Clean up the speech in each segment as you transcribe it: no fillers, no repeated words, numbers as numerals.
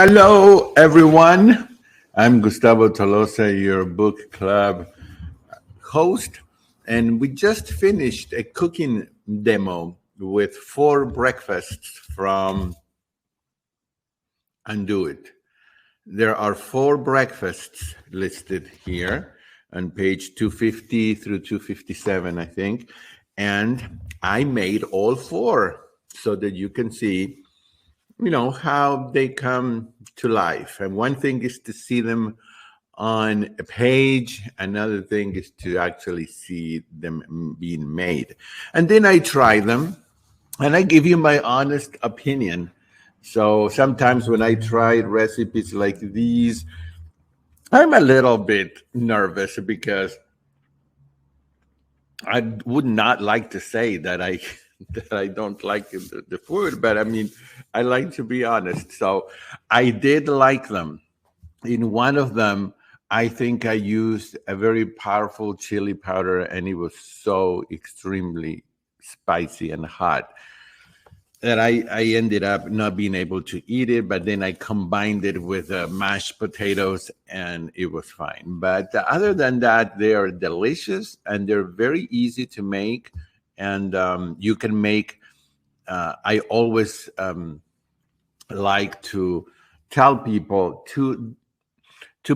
Hello, everyone. I'm Gustavo Tolosa, your book club host, and we just finished a cooking demo with 4 breakfasts from Undo It. There are 4 breakfasts listed here on page 250 through 257, I think, and I made all 4 so that you can see how they come to life. And one thing is to see them on a page, another thing is to actually see them being made. And then I try them and I give you my honest opinion. So sometimes when I try recipes like these, I'm a little bit nervous because I would not like to say that I that I don't like the food, but I mean, I like to be honest. So I did like them. In one of them, I think I used a very powerful chili powder, and it was so extremely spicy and hot that I ended up not being able to eat it. But then I combined it with mashed potatoes, and it was fine. But other than that, they are delicious and they're very easy to make. And you can make. I always like to tell people to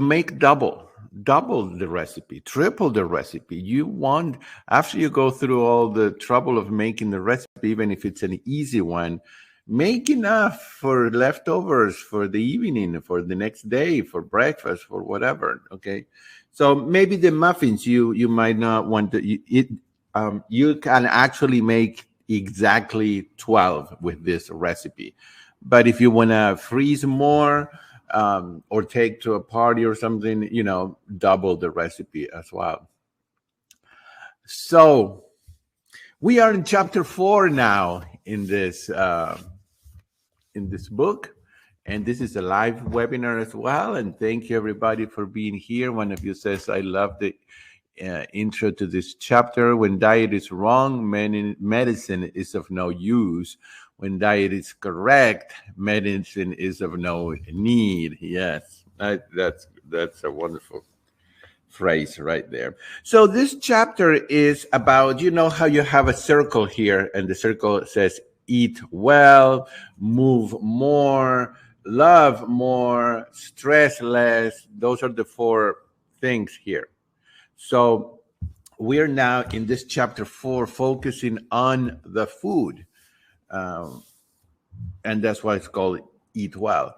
make double the recipe, triple the recipe. You want, after you go through all the trouble of making the recipe, even if it's an easy one, make enough for leftovers for the evening, for the next day, for breakfast, for whatever. Okay, so maybe the muffins you might not want to eat. You can actually make exactly 12 with this recipe, but if you want to freeze more, or take to a party or something, double the recipe as well. So we are in chapter 4 now in this book, and this is a live webinar as well. And thank you everybody for being here. One of you says, "I love the intro to this chapter. When diet is wrong, medicine is of no use. When diet is correct, medicine is of no need." Yes, that's a wonderful phrase right there. So this chapter is about, how you have a circle here, and the circle says eat well, move more, love more, stress less. Those are the 4 things here. So we're now in this chapter 4 focusing on the food. And that's why it's called Eat Well.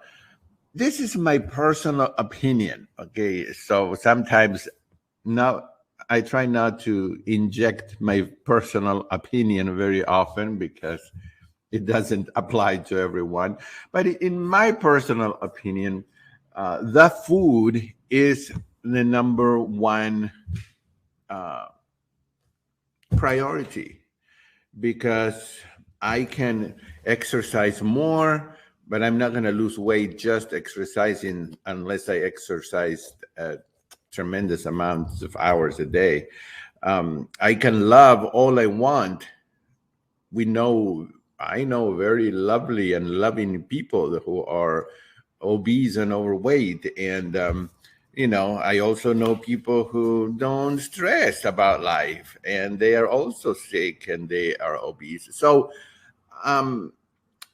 This is my personal opinion. Okay. So sometimes now I try not to inject my personal opinion very often because it doesn't apply to everyone. But in my personal opinion, the food is the number one priority, because I can exercise more, but I'm not going to lose weight just exercising unless I exercise tremendous amounts of hours a day. I can love all I want. I know very lovely and loving people who are obese and overweight. And, I also know people who don't stress about life and they are also sick and they are obese. So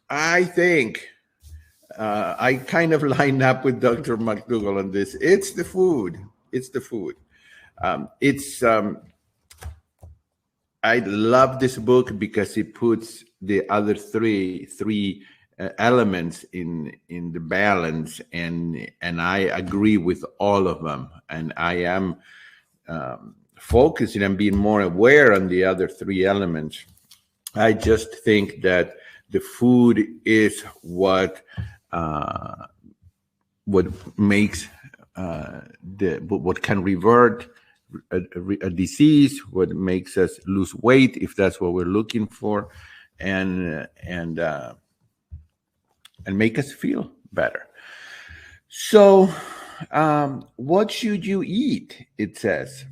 I think I kind of line up with Dr. McDougall on this. It's the food. It's the food. I love this book because it puts the other three elements in the balance, and I agree with all of them. And I am focusing and being more aware on the other 3 elements. I just think that the food is what makes what can revert a disease, what makes us lose weight if that's what we're looking for, and make us feel better. So, what should you eat? It says.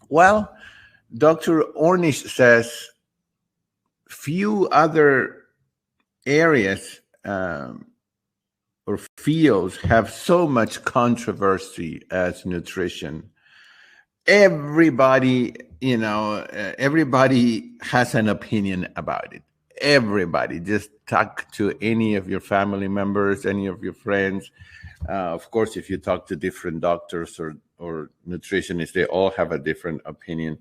Well, Dr. Ornish says few other areas or fields have so much controversy as nutrition. Everybody, everybody has an opinion about it. Everybody, just talk to any of your family members, any of your friends. Of course, if you talk to different doctors or nutritionists, they all have a different opinion.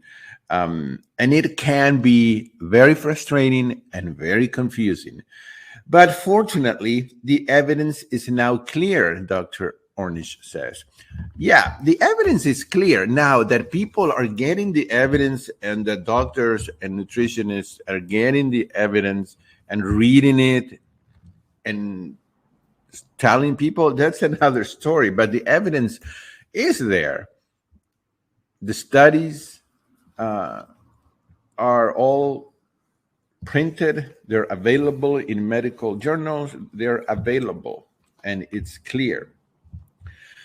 And it can be very frustrating and very confusing. But fortunately, the evidence is now clear, Dr. Ornish says. Yeah, the evidence is clear now that people are getting the evidence, and the doctors and nutritionists are getting the evidence and reading it and telling people. That's another story, but the evidence is there. The studies are all printed, they're available in medical journals, they're available, and it's clear.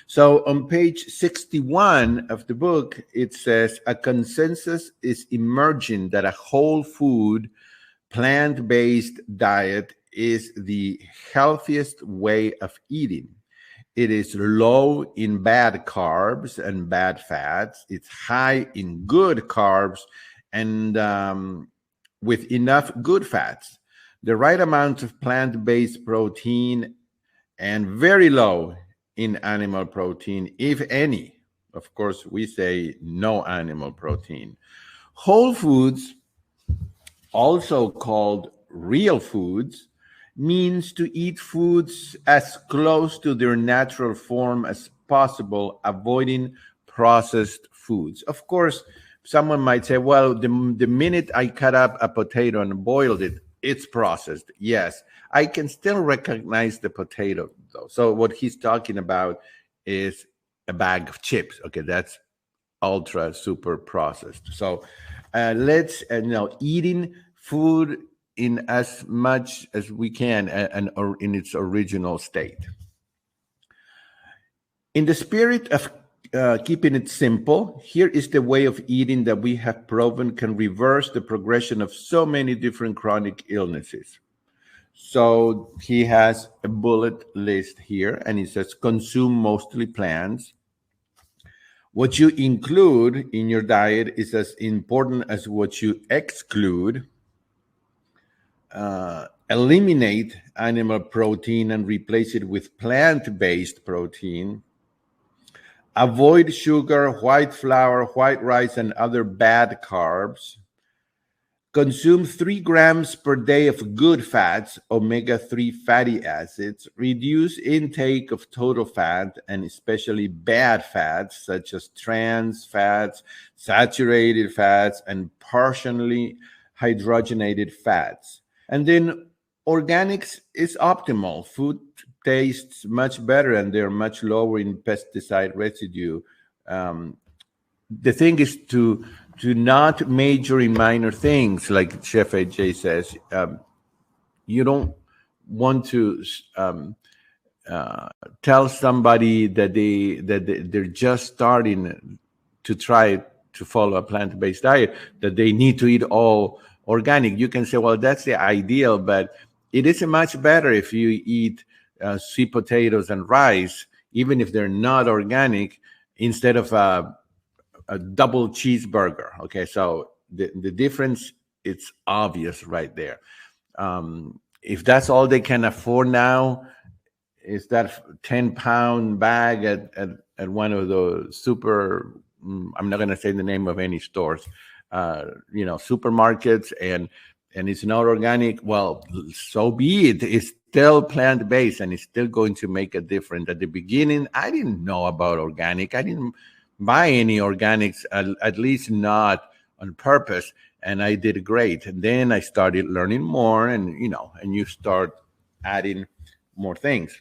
So on page 61 of the book, it says a consensus is emerging that a whole food, plant-based diet is the healthiest way of eating. It is low in bad carbs and bad fats. It's high in good carbs and with enough good fats. The right amount of plant-based protein and very low in animal protein, if any. Of course, we say no animal protein. Whole foods, also called real foods, means to eat foods as close to their natural form as possible, avoiding processed foods. Of course, someone might say, well, the minute I cut up a potato and boiled it, it's processed. Yes, I can still recognize the potato, though. So what he's talking about is a bag of chips. Okay, that's ultra super processed. So let's eating food in as much as we can and or in its original state. In the spirit of keeping it simple, here is the way of eating that we have proven can reverse the progression of so many different chronic illnesses. So he has a bullet list here, and he says consume mostly plants. What you include in your diet is as important as what you exclude. Eliminate animal protein and replace it with plant-based protein. Avoid sugar, white flour, white rice, and other bad carbs. Consume 3 grams per day of good fats, omega-3 fatty acids. Reduce intake of total fat and especially bad fats such as trans fats, saturated fats, and partially hydrogenated fats. And then organics is optimal. Food tastes much better and they're much lower in pesticide residue. The thing is to not major in minor things, like Chef AJ says. You don't want to tell somebody that they're just starting to try to follow a plant-based diet that they need to eat all organic. You can say, well, that's the ideal, but it is much better if you eat sweet potatoes and rice, even if they're not organic, instead of a double cheeseburger. Okay, so the difference, it's obvious right there. If that's all they can afford now, is that 10-pound bag at one of those super, I'm not going to say the name of any stores, supermarkets, and it's not organic, well, so be it. It's still plant-based and it's still going to make a difference. At the beginning, I didn't know about organic. I didn't buy any organics, at least not on purpose, and I did great. And then I started learning more, and you start adding more things.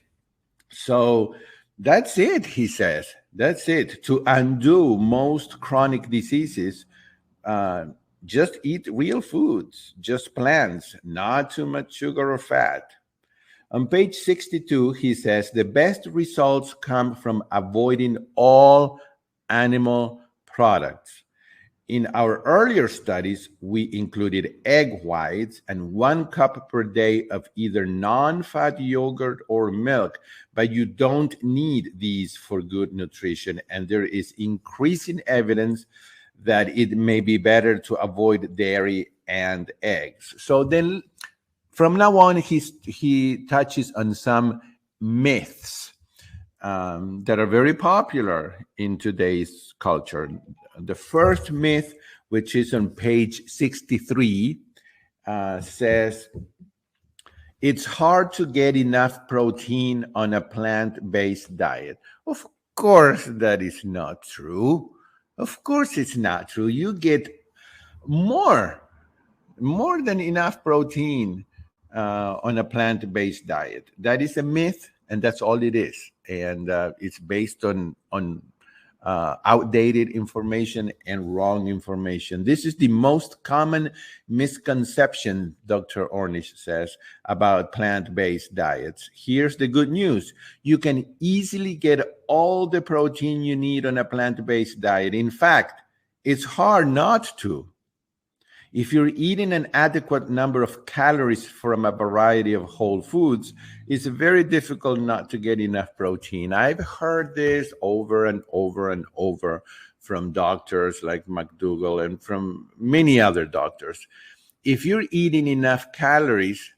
So that's it, he says. That's it. To undo most chronic diseases, just eat real foods, just plants, not too much sugar or fat. On page 62, he says the best results come from avoiding all animal products. In our earlier studies, we included egg whites and 1 cup per day of either non-fat yogurt or milk, but you don't need these for good nutrition. And there is increasing evidence that it may be better to avoid dairy and eggs. So then from now on, he touches on some myths that are very popular in today's culture. The first myth, which is on page 63, says it's hard to get enough protein on a plant-based diet. Of course, that is not true. Of course, it's not true. You get more, more than enough protein on a plant-based diet. That is a myth, and that's all it is. And it's based on outdated information and wrong information. This is the most common misconception, Dr. Ornish says, about plant-based diets. Here's the good news. You can easily get all the protein you need on a plant-based diet. In fact, it's hard not to. If you're eating an adequate number of calories from a variety of whole foods, it's very difficult not to get enough protein. I've heard this over and over and over from doctors like McDougall and from many other doctors. If you're eating enough calories,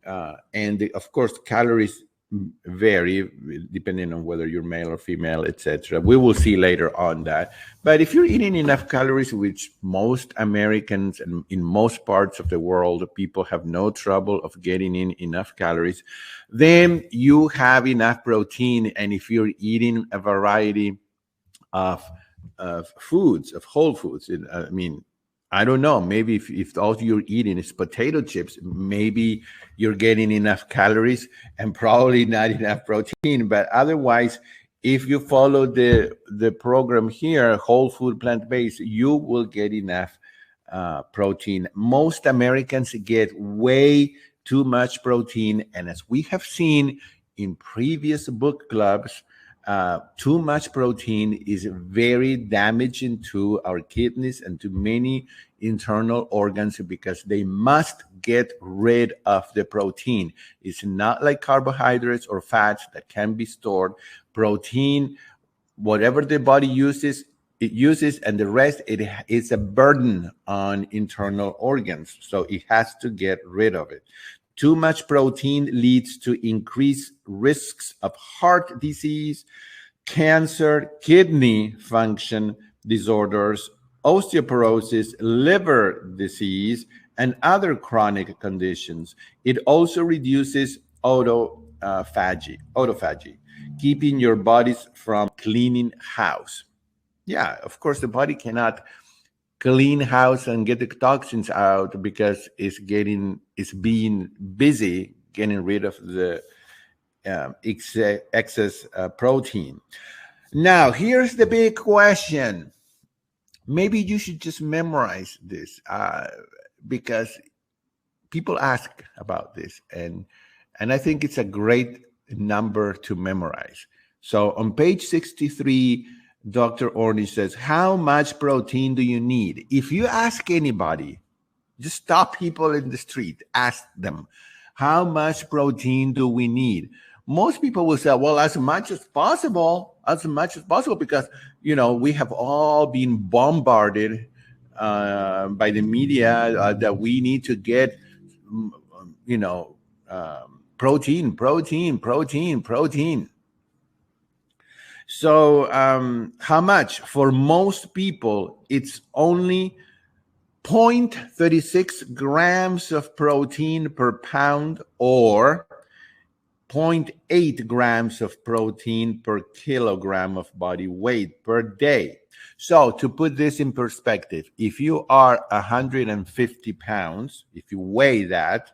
and of course, calories vary depending on whether you're male or female, etc. We will see later on that. But if you're eating enough calories, which most Americans and in most parts of the world, people have no trouble of getting in enough calories, then you have enough protein. And if you're eating a variety of foods, of whole foods, I mean, I don't know, maybe if all you're eating is potato chips, maybe you're getting enough calories and probably not enough protein. But otherwise, if you follow the program here, whole food, plant-based, you will get enough protein. Most Americans get way too much protein. And as we have seen in previous book clubs, too much protein is very damaging to our kidneys and to many internal organs because they must get rid of the protein. It's not like carbohydrates or fats that can be stored. Protein, whatever the body uses, it uses, and the rest, it is a burden on internal organs. So it has to get rid of it. Too much protein leads to increased risks of heart disease, cancer, kidney function disorders, osteoporosis, liver disease, and other chronic conditions. It also reduces autophagy, keeping your bodies from cleaning house. Yeah, of course, the body cannot clean house and get the toxins out because it's being busy getting rid of the excess protein. Now, here's the big question. Maybe you should just memorize this because people ask about this, and I think it's a great number to memorize. So on page 63, Dr. Ornish says, how much protein do you need? If you ask anybody, just stop people in the street, ask them, how much protein do we need? Most people will say, well, as much as possible, because, we have all been bombarded by the media that we need to get, protein. So how much? For most people, it's only 0.36 grams of protein per pound or 0.8 grams of protein per kilogram of body weight per day. So to put this in perspective, if you are 150 pounds, if you weigh that,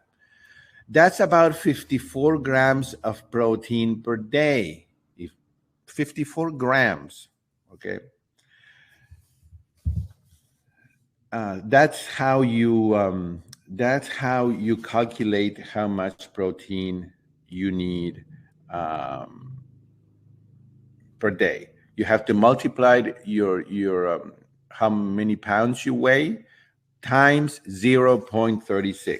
that's about 54 grams of protein per day. 54 grams, okay? That's how you calculate how much protein you need per day. You have to multiply your how many pounds you weigh times 0.36.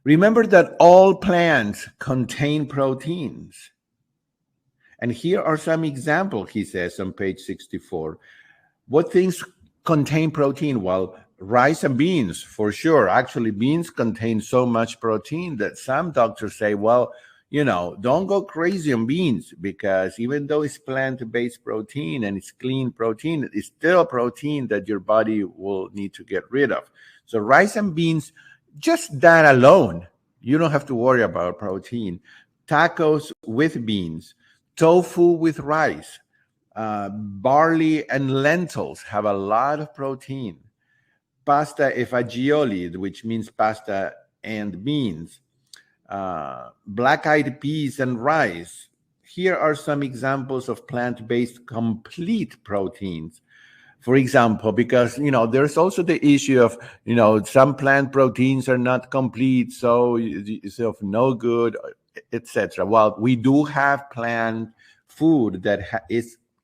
Remember that all plants contain proteins. And here are some examples, he says on page 64. What things contain protein? Well, rice and beans, for sure. Actually, beans contain so much protein that some doctors say, well, don't go crazy on beans, because even though it's plant-based protein and it's clean protein, it's still protein that your body will need to get rid of. So rice and beans, just that alone, you don't have to worry about protein. Tacos with beans, tofu with rice, barley and lentils have a lot of protein. Pasta e fagioli, which means pasta and beans, black-eyed peas and rice. Here are some examples of plant-based complete proteins. For example, because there's also the issue of some plant proteins are not complete, so it's of no good, etc. Well, we do have plant food that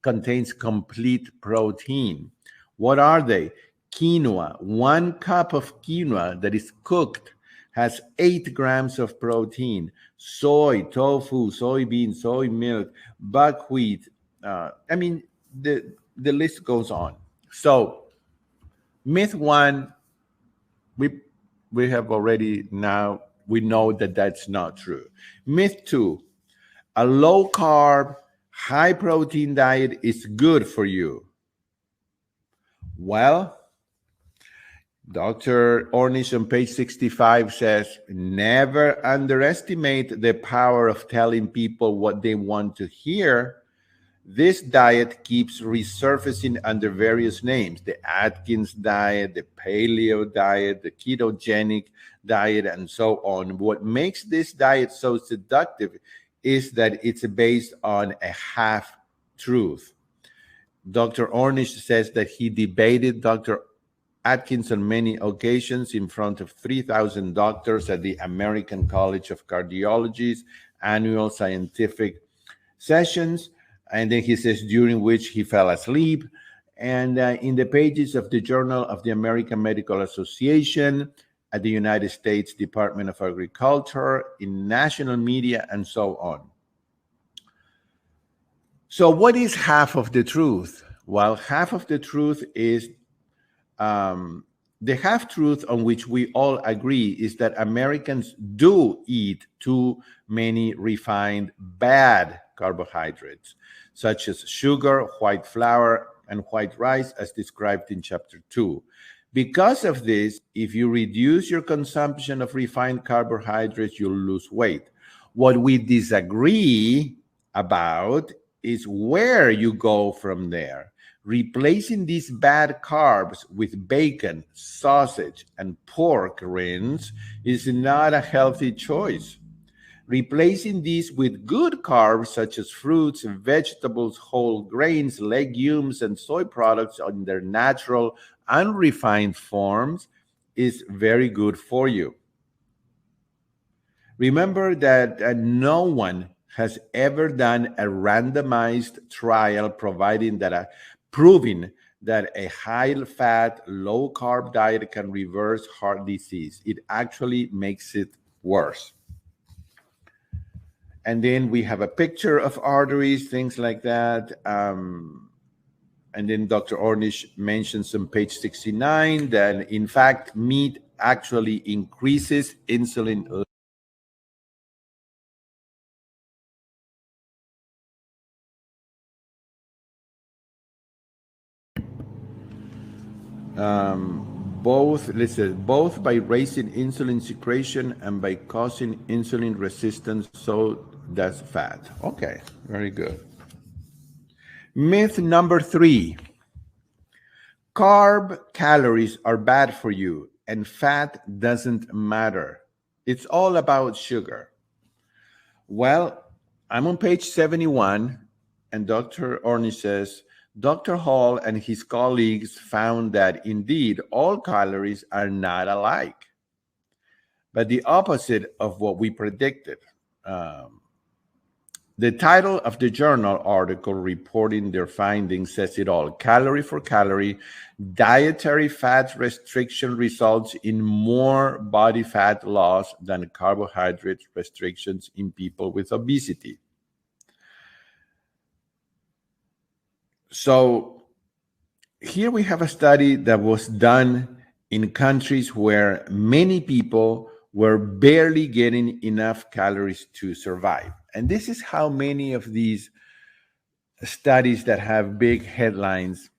contains complete protein. What are they? Quinoa. 1 cup of quinoa that is cooked has 8 grams of protein. Soy, tofu, soybean, soy milk, buckwheat. The list goes on. So, myth 1, we have already now, we know that that's not true. Myth 2, a low carb, high protein diet is good for you. Well, Dr. Ornish on page 65 says, never underestimate the power of telling people what they want to hear. This diet keeps resurfacing under various names: the Atkins diet, the paleo diet, the ketogenic diet, and so on. What makes this diet so seductive is that it's based on a half-truth. Dr. Ornish says that he debated Dr. Atkins on many occasions in front of 3,000 doctors at the American College of Cardiology's annual scientific sessions. And then he says, during which he fell asleep. And in the pages of the Journal of the American Medical Association, at the United States Department of Agriculture, in national media, and so on. So what is half of the truth? Well, half of the truth is the half-truth on which we all agree is that Americans do eat too many refined bad carbohydrates, such as sugar, white flour, and white rice, as described in chapter 2. Because of this, if you reduce your consumption of refined carbohydrates, you'll lose weight. What we disagree about is where you go from there. Replacing these bad carbs with bacon, sausage, and pork rinds is not a healthy choice. Replacing these with good carbs such as fruits, vegetables, whole grains, legumes, and soy products in their natural, unrefined forms is very good for you. Remember that no one has ever done a randomized trial proving that a high-fat, low-carb diet can reverse heart disease. It actually makes it worse. And then we have a picture of arteries, things like that. And then Dr. Ornish mentions on page 69 that, in fact, meat actually increases insulin. Both by raising insulin secretion and by causing insulin resistance, so that's fat. Okay, very good. Myth number 3, carb calories are bad for you and fat doesn't matter. It's all about sugar. Well, I'm on page 71, and Dr. Ornish says, Dr. Hall and his colleagues found that indeed all calories are not alike, but the opposite of what we predicted. The title of the journal article reporting their findings says it all. Calorie for calorie, dietary fat restriction results in more body fat loss than carbohydrate restrictions in people with obesity. So here we have a study that was done in countries where many people were barely getting enough calories to survive. And this is how many of these studies that have big headlines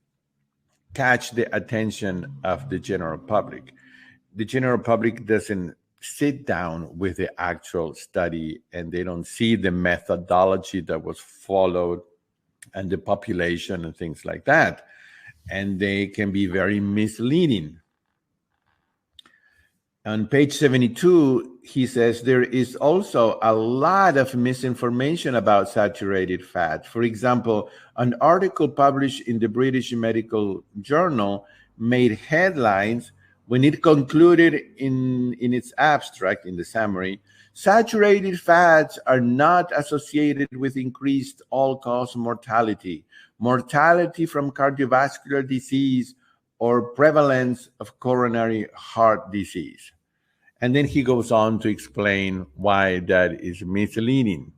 catch the attention of the general public. The general public doesn't sit down with the actual study, and they don't see the methodology that was followed and the population and things like that. And they can be very misleading. On page 72, he says there is also a lot of misinformation about saturated fat. For example, an article published in the British Medical Journal made headlines when it concluded in its abstract, in the summary, saturated fats are not associated with increased all-cause mortality, mortality from cardiovascular disease, or prevalence of coronary heart disease. And then he goes on to explain why that is misleading.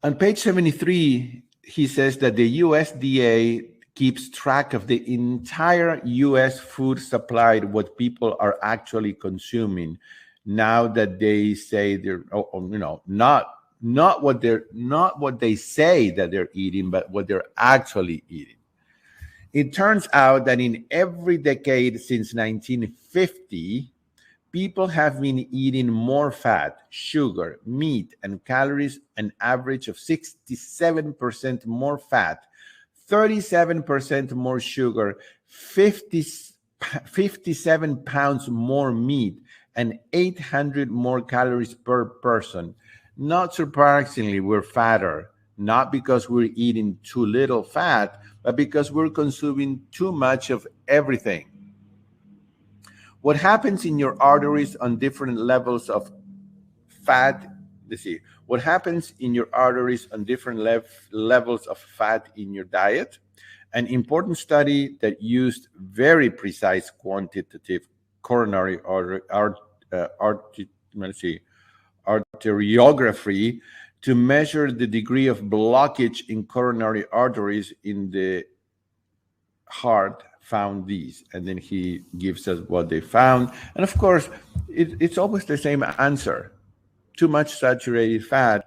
On page 73, he says that the USDA keeps track of the entire US food supply, what people are actually consuming, now that they say they're, not what they say that they're eating, but what they're actually eating. It turns out that in every decade since 1950, people have been eating more fat, sugar, meat, and calories, an average of 67% more fat, 37% more sugar, 57 pounds more meat, and 800 more calories per person. Not surprisingly, we're fatter, not because we're eating too little fat, but because we're consuming too much of everything. What happens in your arteries on different levels of fat? What happens in your arteries on different levels of fat in your diet? An important study that used very precise quantitative coronary arteriography to measure the degree of blockage in coronary arteries in the heart found these. And then he gives us what they found. And of course, it's always the same answer. Too much saturated fat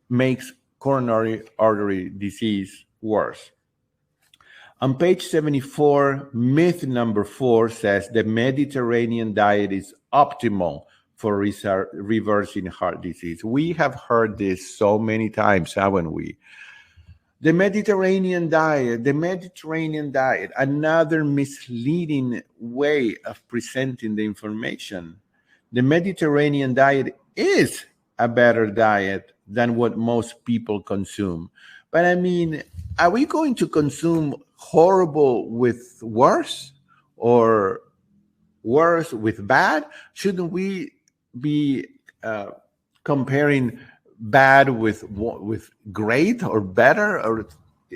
makes coronary artery disease worse. On page 74, myth number 4 says the Mediterranean diet is optimal for reversing heart disease. We have heard this so many times, haven't we? The Mediterranean diet, another misleading way of presenting the information. The Mediterranean diet is a better diet than what most people consume. But I mean, are we going to consume horrible with worse, or worse with bad? Shouldn't we be comparing bad with great or better? Or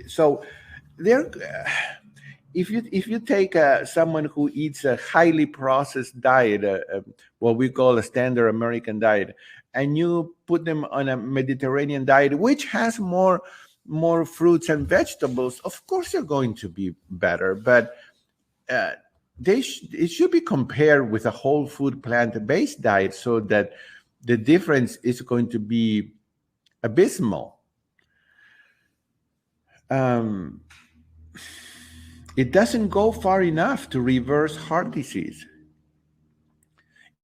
so there, if you take someone who eats a highly processed diet, what we call a standard American diet, and you put them on a Mediterranean diet, which has more fruits and vegetables, of course they're going to be better. But it should be compared with a whole food plant-based diet, so that the difference is going to be abysmal. It doesn't go far enough to reverse heart disease.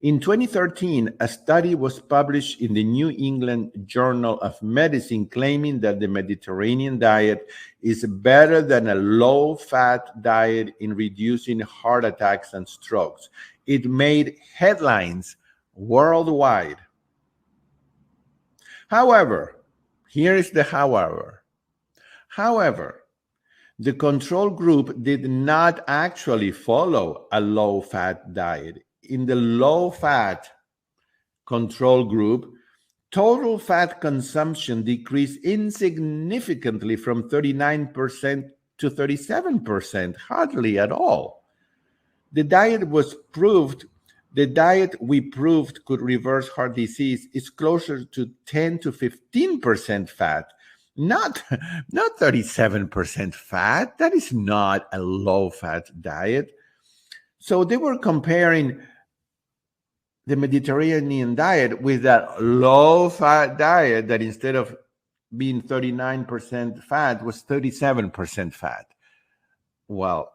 In 2013, a study was published in the New England Journal of Medicine claiming that the Mediterranean diet is better than a low-fat diet in reducing heart attacks and strokes. It made headlines worldwide. However, here is the however. However, the control group did not actually follow a low-fat diet. In the low-fat control group, total fat consumption decreased insignificantly from 39% to 37%, hardly at all. The diet we proved could reverse heart disease is closer to 10 to 15% fat, not 37% fat. That is not a low-fat diet. So they were comparing the Mediterranean diet with that low-fat diet that instead of being 39% fat was 37% fat. Well,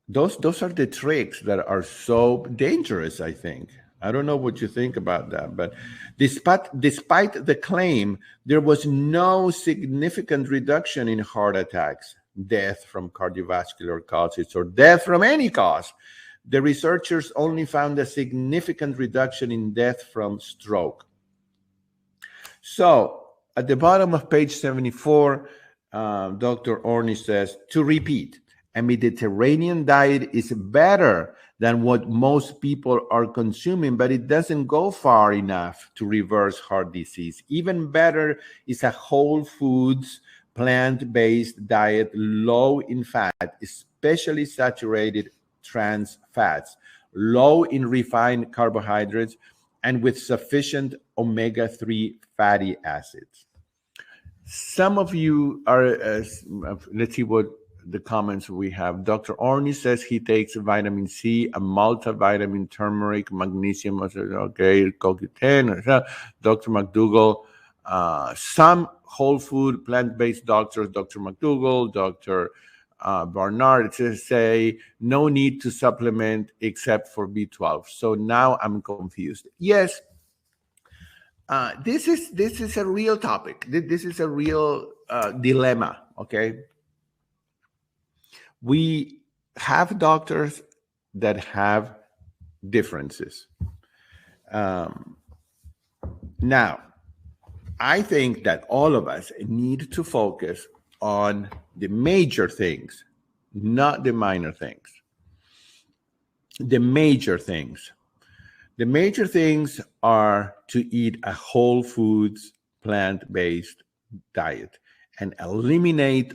those are the tricks that are so dangerous, I think. I don't know what you think about that, but despite the claim, there was no significant reduction in heart attacks, death from cardiovascular causes, or death from any cause. The researchers only found a significant reduction in death from stroke. So at the bottom of page 74, Dr. Ornish says, to repeat, a Mediterranean diet is better than what most people are consuming, but it doesn't go far enough to reverse heart disease. Even better is a whole foods, plant-based diet, low in fat, especially saturated trans fats, low in refined carbohydrates, and with sufficient omega-3 fatty acids. Some of you are, let's see what the comments we have. Dr. Orny says he takes vitamin C, a multivitamin, turmeric, magnesium, okay, CoQ10. Dr. McDougall, some whole food, plant-based doctors, Dr. McDougall, Dr. Barnard say no need to supplement except for B12. So now I'm confused. Yes, this is a real topic. This is a real dilemma. Okay, we have doctors that have differences. Now, I think that all of us need to focus on the major things, not the minor things. The major things. The major things are to eat a whole foods, plant-based diet and eliminate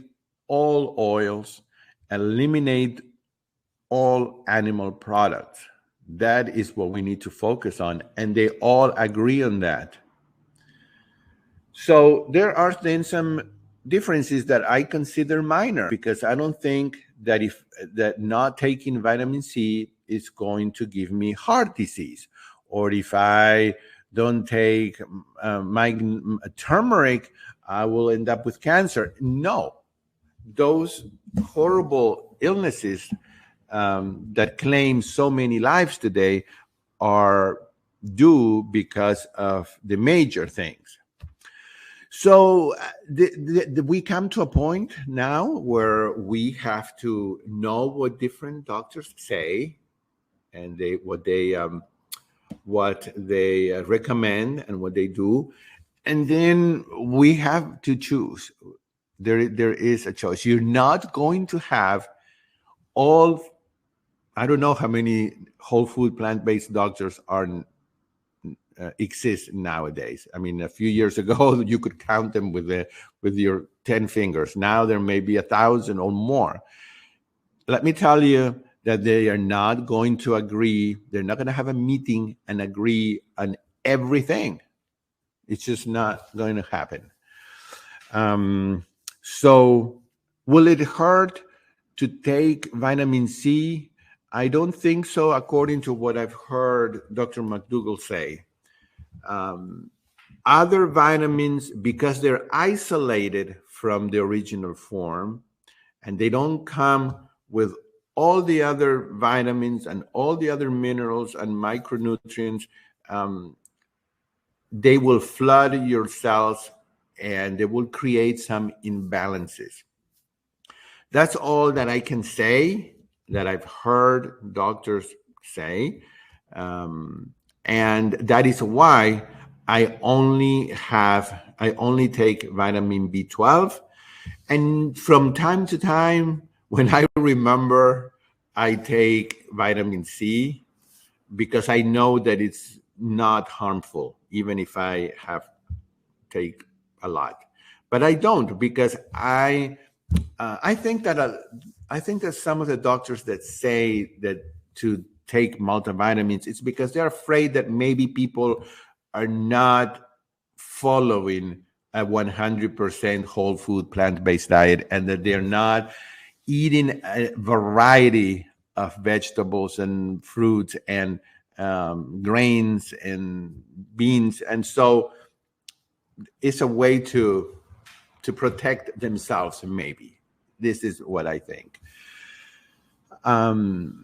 all oils, eliminate all animal products. That is what we need to focus on, and they all agree on that. So there are then some differences that I consider minor, because I don't think that that not taking vitamin C is going to give me heart disease, or if I don't take my turmeric, I will end up with cancer. No, those horrible illnesses that claim so many lives today are due because of the major things. So we come to a point now where we have to know what different doctors say, and what they recommend and what they do, and then we have to choose. There is a choice. You're not going to have all. I don't know how many whole food plant-based doctors exist nowadays. I mean, a few years ago, you could count them with your 10 fingers. Now there may be 1,000 or more. Let me tell you that they are not going to agree. They're not going to have a meeting and agree on everything. It's just not going to happen. So will it hurt to take vitamin C? I don't think so, according to what I've heard Dr. McDougall say. Other vitamins, because they're isolated from the original form and they don't come with all the other vitamins and all the other minerals and micronutrients, they will flood your cells and they will create some imbalances. That's all that I can say, that I've heard doctors say. And that is why I only take vitamin B12. And from time to time, when I remember, I take vitamin C. because I know that it's not harmful, even if I have take a lot. But I don't, because I think that I think that some of the doctors that say that to take multivitamins, it's because they're afraid that maybe people are not following a 100% whole food plant-based diet, and that they're not eating a variety of vegetables and fruits and grains and beans. And so it's a way to protect themselves. Maybe this is what I think. um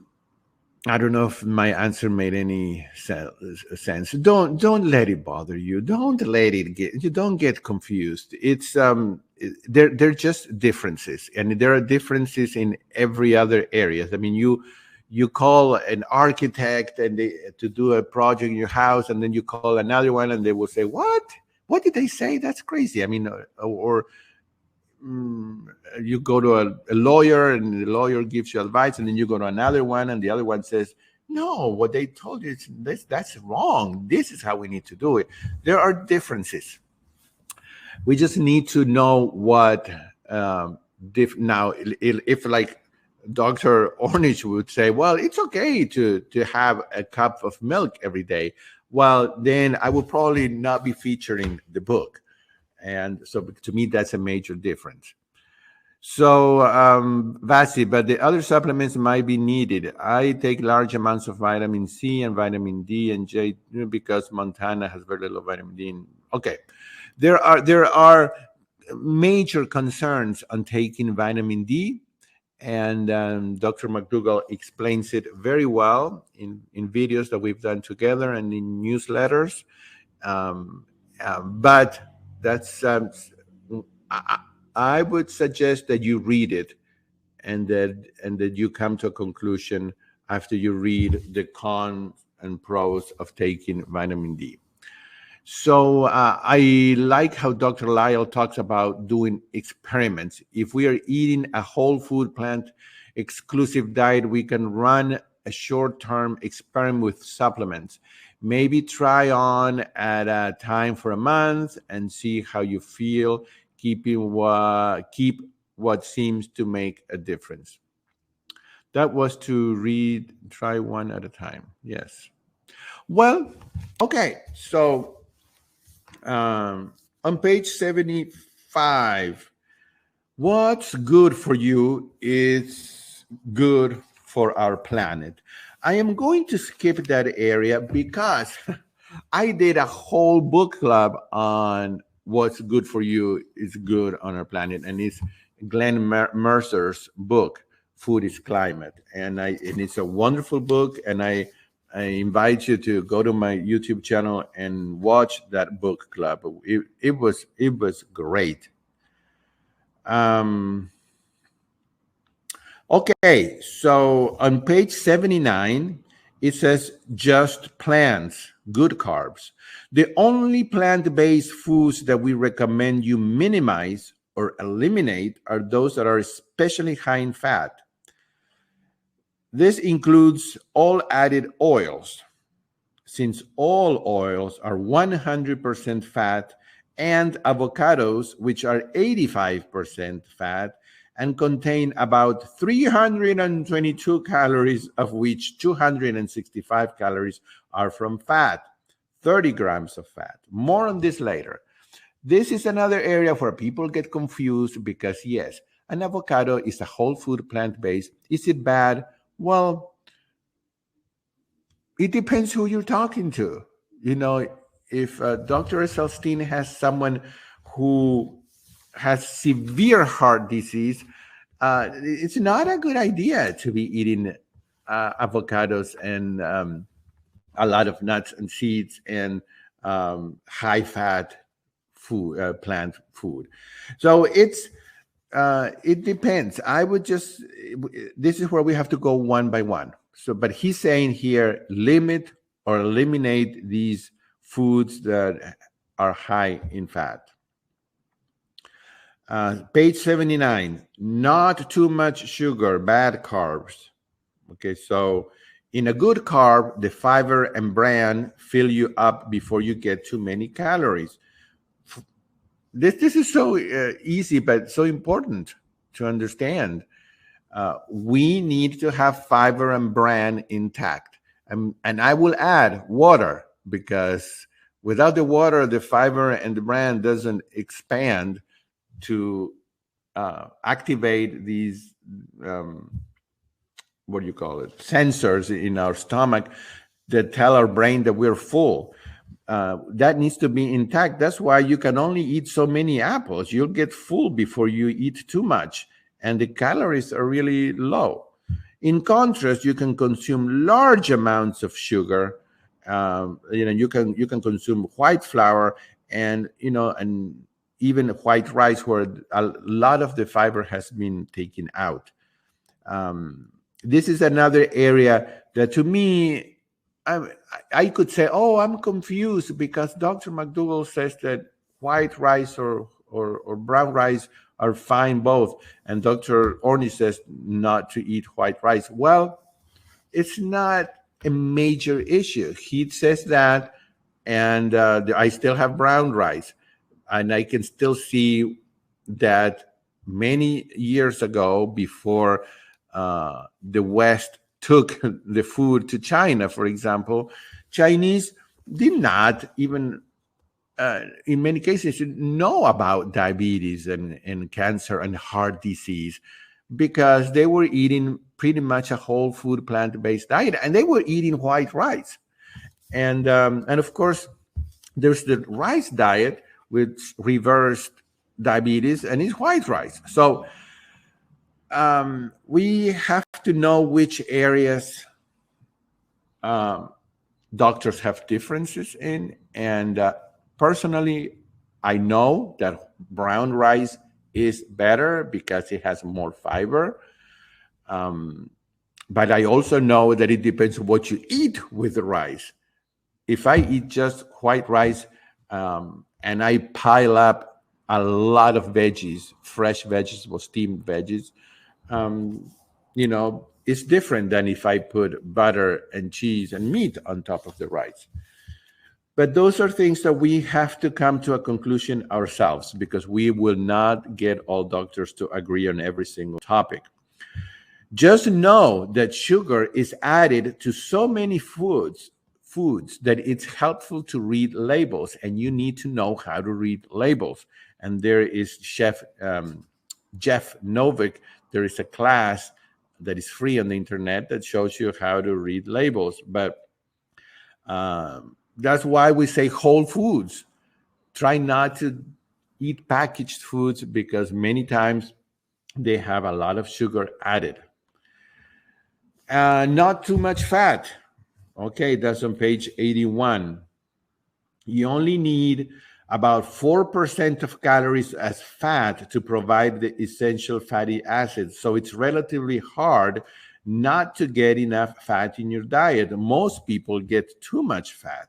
I don't know if my answer made any sense. Don't let it bother you. Don't let it get you. Don't get confused. It's they're just differences, and there are differences in every other area. I mean, you call an architect and to do a project in your house, and then you call another one, and they will say, "What? What did they say? That's crazy." I mean, or mm, you go to a lawyer, and the lawyer gives you advice, and then you go to another one, and the other one says, no, what they told you is that's wrong. This is how we need to do it. There are differences. We just need to know what now if like Dr. Ornish would say, well, it's okay to have a cup of milk every day. Well, then I would probably not be featuring the book. And so to me, that's a major difference. So, Vasi, but the other supplements might be needed. I take large amounts of vitamin C and vitamin D and J because Montana has very little vitamin D. Okay, there are major concerns on taking vitamin D, and Dr. McDougall explains it very well in videos that we've done together and in newsletters. Um, but that's I, I would suggest that you read it, and that you come to a conclusion after you read the cons and pros of taking vitamin D. So I like how Dr. Lyle talks about doing experiments. If we are eating a whole food plant exclusive diet, we can run a short-term experiment with supplements. Maybe try on at a time for a month and see how you feel. Keep what seems to make a difference. That was to read, try one at a time. Yes. Well, okay. So on page 75, what's good for you is good for our planet. I am going to skip that area because I did a whole book club on what's good for you is good on our planet, and it's Glenn Mercer's book, Food is Climate. And it's a wonderful book, and I invite you to go to my YouTube channel and watch that book club. It was great. Um, okay, so on page 79, it says just plants, good carbs. The only plant-based foods that we recommend you minimize or eliminate are those that are especially high in fat. This includes all added oils, since all oils are 100% fat, and avocados, which are 85% fat and contain about 322 calories, of which 265 calories are from fat, 30 grams of fat. More on this later. This is another area where people get confused because, yes, an avocado is a whole food plant-based. Is it bad? Well, it depends who you're talking to. You know, if Dr. Esselstyn has someone who has severe heart disease, it's not a good idea to be eating avocados and a lot of nuts and seeds and high fat food, plant food. So it depends. I would just, this is where we have to go one by one. So, but he's saying here, limit or eliminate these foods that are high in fat. Page 79, not too much sugar, bad carbs. Okay, so In a good carb, the fiber and bran fill you up before you get too many calories. This is so easy, but so important to understand. We need to have fiber and bran intact. And I will add water, because without the water, the fiber and the bran doesn't expand to activate these, what do you call it, sensors in our stomach that tell our brain that we're full. That needs to be intact. That's why you can only eat so many apples. You'll get full before you eat too much, and the calories are really low. In contrast, you can consume large amounts of sugar. You can consume white flour, and and even white rice, where a lot of the fiber has been taken out. This is another area that, to me, I could say, oh, I'm confused because Dr. McDougall says that white rice or brown rice are fine both, and Dr. Orney says not to eat white rice. Well, it's not a major issue. He says that, and I still have brown rice, and I can still see that many years ago, before the West took the food to China, for example, Chinese did not even, in many cases, know about diabetes and cancer and heart disease, because they were eating pretty much a whole food plant-based diet, and they were eating white rice. And of course, there's the rice diet, which reversed diabetes, and it's white rice. So we have to know which areas doctors have differences in. And personally, I know that brown rice is better because it has more fiber. But I also know that it depends on what you eat with the rice. If I eat just white rice, and I pile up a lot of veggies, fresh vegetables, steamed veggies, it's different than if I put butter and cheese and meat on top of the rice. But those are things that we have to come to a conclusion ourselves, because we will not get all doctors to agree on every single topic. Just know that sugar is added to so many foods that it's helpful to read labels, and you need to know how to read labels. And there is Jeff Novick. There is a class that is free on the internet that shows you how to read labels. But that's why we say whole foods. Try not to eat packaged foods, because many times they have a lot of sugar added. Not too much fat. Okay, that's on page 81. You only need about 4% of calories as fat to provide the essential fatty acids. So it's relatively hard not to get enough fat in your diet. Most people get too much fat.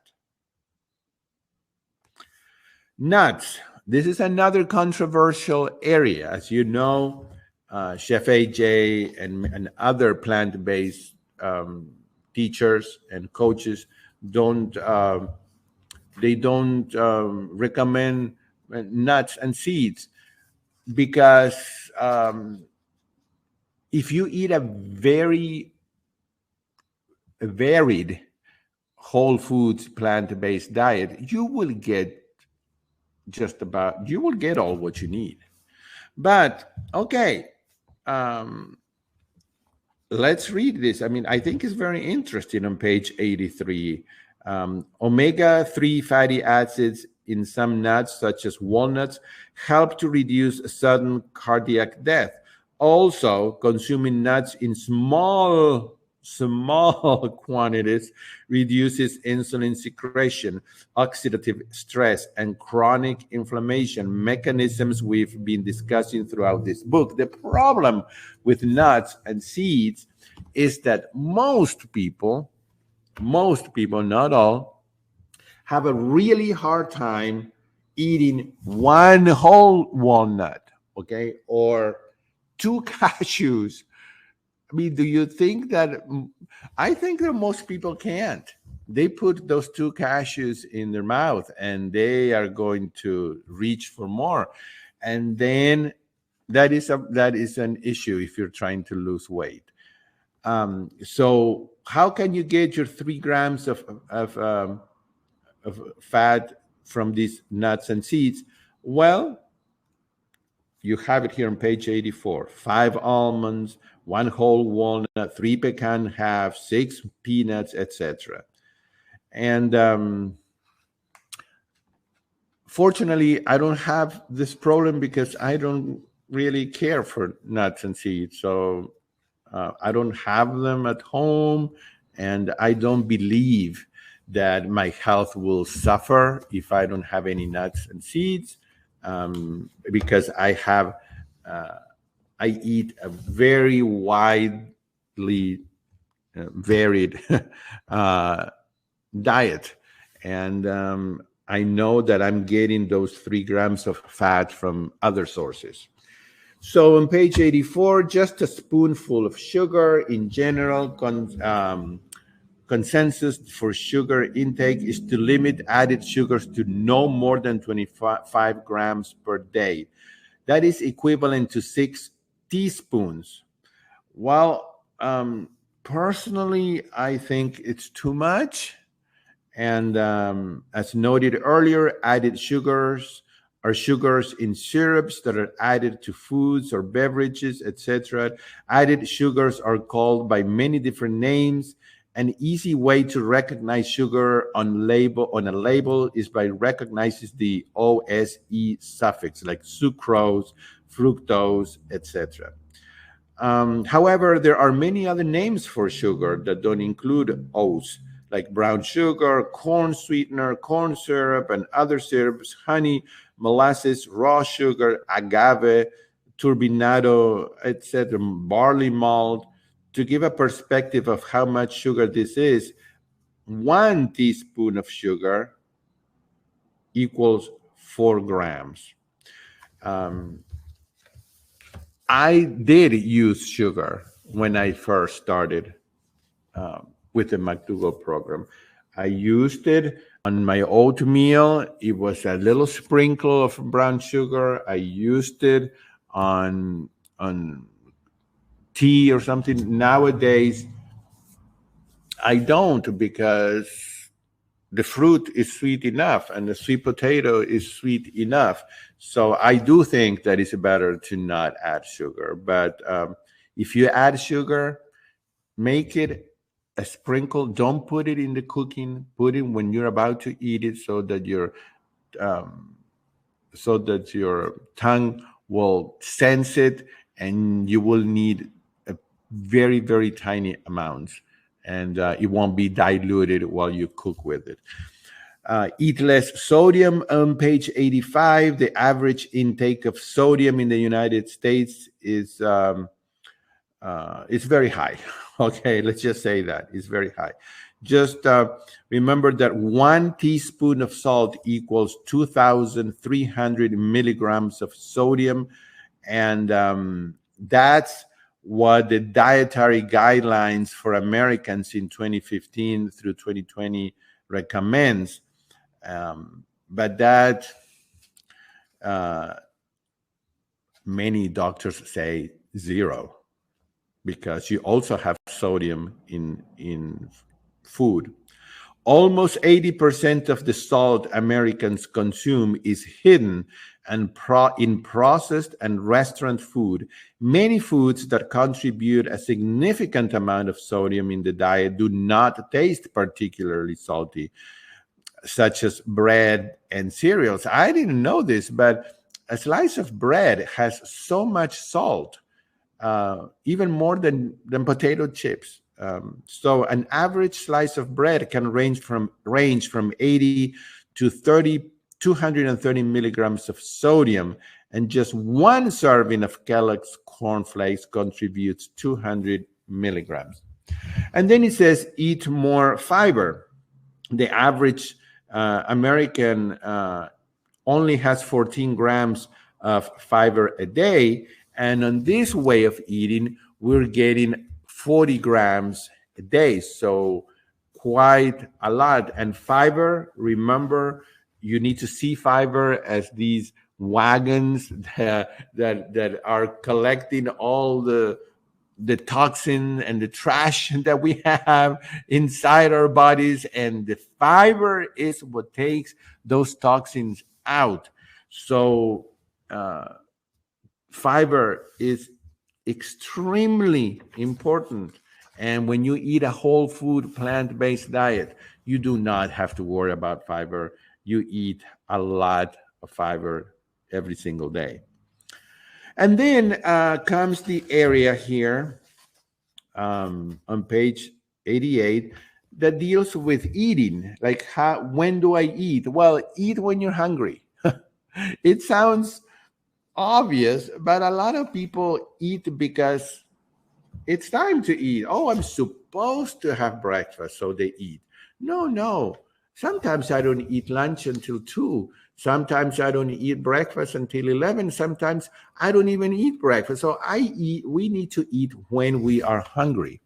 Nuts. This is another controversial area. As you know, Chef AJ and other plant-based teachers and coaches don't recommend nuts and seeds, because if you eat a very varied whole foods plant-based diet, you will get all what you need. But okay, let's read this. I mean, I think it's very interesting on page 83. Omega-3 fatty acids in some nuts, such as walnuts, help to reduce sudden cardiac death. Also, consuming nuts in small quantities reduces insulin secretion, oxidative stress, and chronic inflammation, mechanisms we've been discussing throughout this book. The problem with nuts and seeds is that most people, not all, have a really hard time eating one whole walnut, okay, or 2 cashews, I mean, do you think that? I think that most people can't. They put those two cashews in their mouth and they are going to reach for more. And then that is an issue if you're trying to lose weight. So how can you get your 3 grams of fat from these nuts and seeds? Well, you have it here on page 84. 5 almonds, 1 whole walnut, 3 pecan half, 6 peanuts, etc. And fortunately, I don't have this problem because I don't really care for nuts and seeds. So I don't have them at home, and I don't believe that my health will suffer if I don't have any nuts and seeds, because I eat a very widely varied diet, and I know that I'm getting those 3 grams of fat from other sources. So on page 84, just a spoonful of sugar in general. Consensus for sugar intake is to limit added sugars to no more than 25 grams per day. That is equivalent to 6 teaspoons. Well, personally, I think it's too much. And as noted earlier, added sugars are sugars in syrups that are added to foods or beverages, etc. Added sugars are called by many different names. An easy way to recognize sugar on a label is by recognizing the OSE suffix, like sucrose, fructose, etc. However, there are many other names for sugar that don't include O's, like brown sugar, corn sweetener, corn syrup, and other syrups, honey, molasses, raw sugar, agave, turbinado, etc., barley malt. To give a perspective of how much sugar this is, 1 teaspoon of sugar equals 4 grams. I did use sugar when I first started with the McDougall program. I used it on my oatmeal. It was a little sprinkle of brown sugar. I used it on tea or something. Nowadays, I don't, because the fruit is sweet enough and the sweet potato is sweet enough. So I do think that it's better to not add sugar. But if you add sugar, make it a sprinkle. Don't put it in the cooking. Put it when you're about to eat it, so that your tongue will sense it, and you will need a very, very tiny amount, and it won't be diluted while you cook with it. Eat less sodium on page 85. The average intake of sodium in the United States is it's very high. Okay, let's just say that it's very high. Just remember that 1 teaspoon of salt equals 2,300 milligrams of sodium, and that's what the dietary guidelines for Americans in 2015 through 2020 recommends. But that many doctors say 0, because you also have sodium in food. Almost 80% of the salt Americans consume is hidden and in processed and restaurant food. Many foods that contribute a significant amount of sodium in the diet do not taste particularly salty, such as bread and cereals. I didn't know this, but a slice of bread has so much salt, even more than potato chips. So an average slice of bread can range from 80 to 230 milligrams of sodium, and just 1 serving of Kellogg's cornflakes contributes 200 milligrams. And then it says eat more fiber. The average American only has 14 grams of fiber a day, and on this way of eating, we're getting 40 grams a day. So quite a lot. And fiber, remember, you need to see fiber as these wagons that are collecting all the toxin and the trash that we have inside our bodies, and the fiber is what takes those toxins out. So fiber is extremely important. And when you eat a whole food plant-based diet, you do not have to worry about fiber. You eat a lot of fiber every single day. And then comes the area here on page 88 that deals with eating. Like, when do I eat? Well, eat when you're hungry. It sounds obvious, but a lot of people eat because it's time to eat. Oh, I'm supposed to have breakfast, so they eat. No. Sometimes I don't eat lunch until 2. Sometimes I don't eat breakfast until 11. Sometimes I don't even eat breakfast. So we need to eat when we are hungry.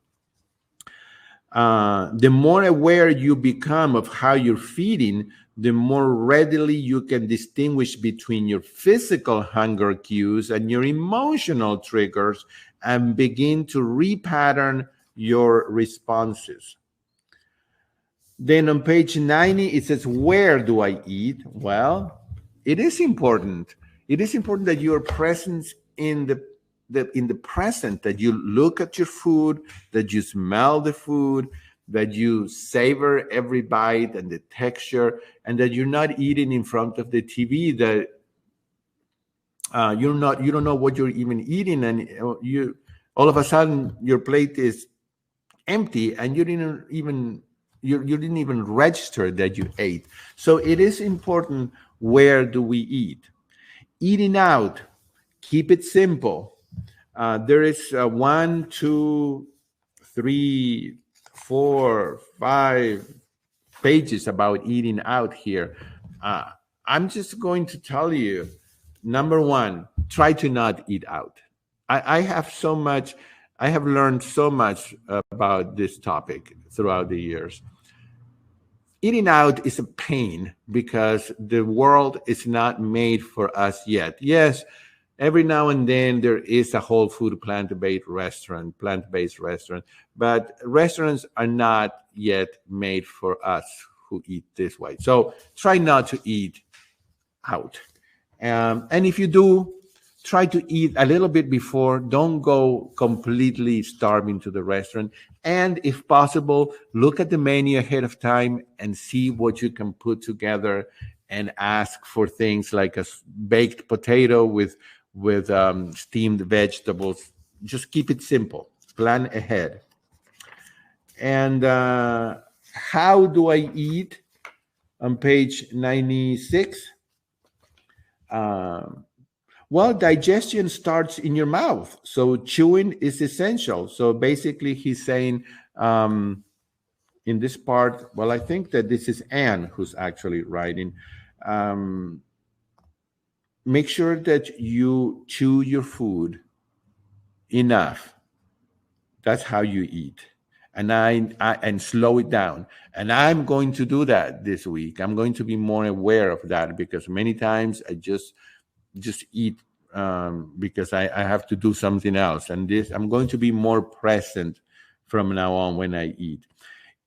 The more aware you become of how you're feeding, the more readily you can distinguish between your physical hunger cues and your emotional triggers and begin to repattern your responses. Then on page 90, it says, where do I eat? Well, it is important. It is important that you are present in the present, that you look at your food, that you smell the food, that you savor every bite and the texture, and that you're not eating in front of the TV, that you don't know what you're even eating, and you all of a sudden your plate is empty and you didn't even register that you ate. So it is important, where do we eat? Eating out, keep it simple. There is 1, 2, 3, 4, 5 pages about eating out here. I'm just going to tell you, number 1, try to not eat out. I have learned so much about this topic throughout the years. Eating out is a pain because the world is not made for us yet. Yes, every now and then there is a whole food plant-based restaurant, but restaurants are not yet made for us who eat this way. So try not to eat out. And if you do, try to eat a little bit before. Don't go completely starving to the restaurant. And if possible, look at the menu ahead of time and see what you can put together, and ask for things like a baked potato with steamed vegetables. Just keep it simple. Plan ahead. And how do I eat? On page 96. Well, digestion starts in your mouth, so chewing is essential. So basically, he's saying in this part, well, I think that this is Anne who's actually writing. Make sure that you chew your food enough. That's how you eat. And slow it down. And I'm going to do that this week. I'm going to be more aware of that, because many times I just eat because I have to do something else. And I'm going to be more present from now on when I eat.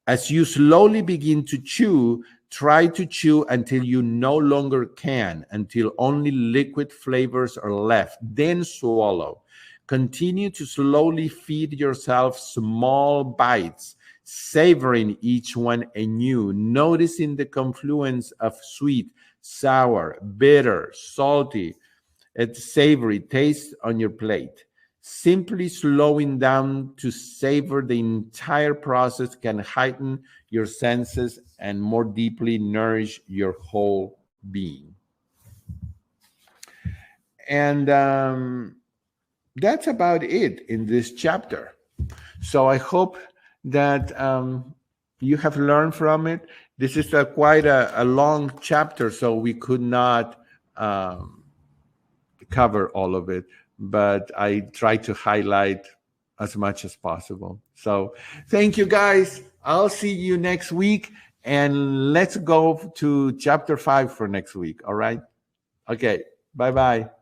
As you slowly begin to chew, try to chew until you no longer can, until only liquid flavors are left. Then swallow. Continue to slowly feed yourself small bites, savoring each one anew, noticing the confluence of sweet, sour, bitter, salty, and savory taste on your plate. Simply slowing down to savor the entire process can heighten your senses and more deeply nourish your whole being. And that's about it in this chapter. So I hope that you have learned from it. This is quite a long chapter, so we could not cover all of it, but I try to highlight as much as possible. So thank you, guys. I'll see you next week. And let's go to chapter 5 for next week. All right. Okay. Bye bye.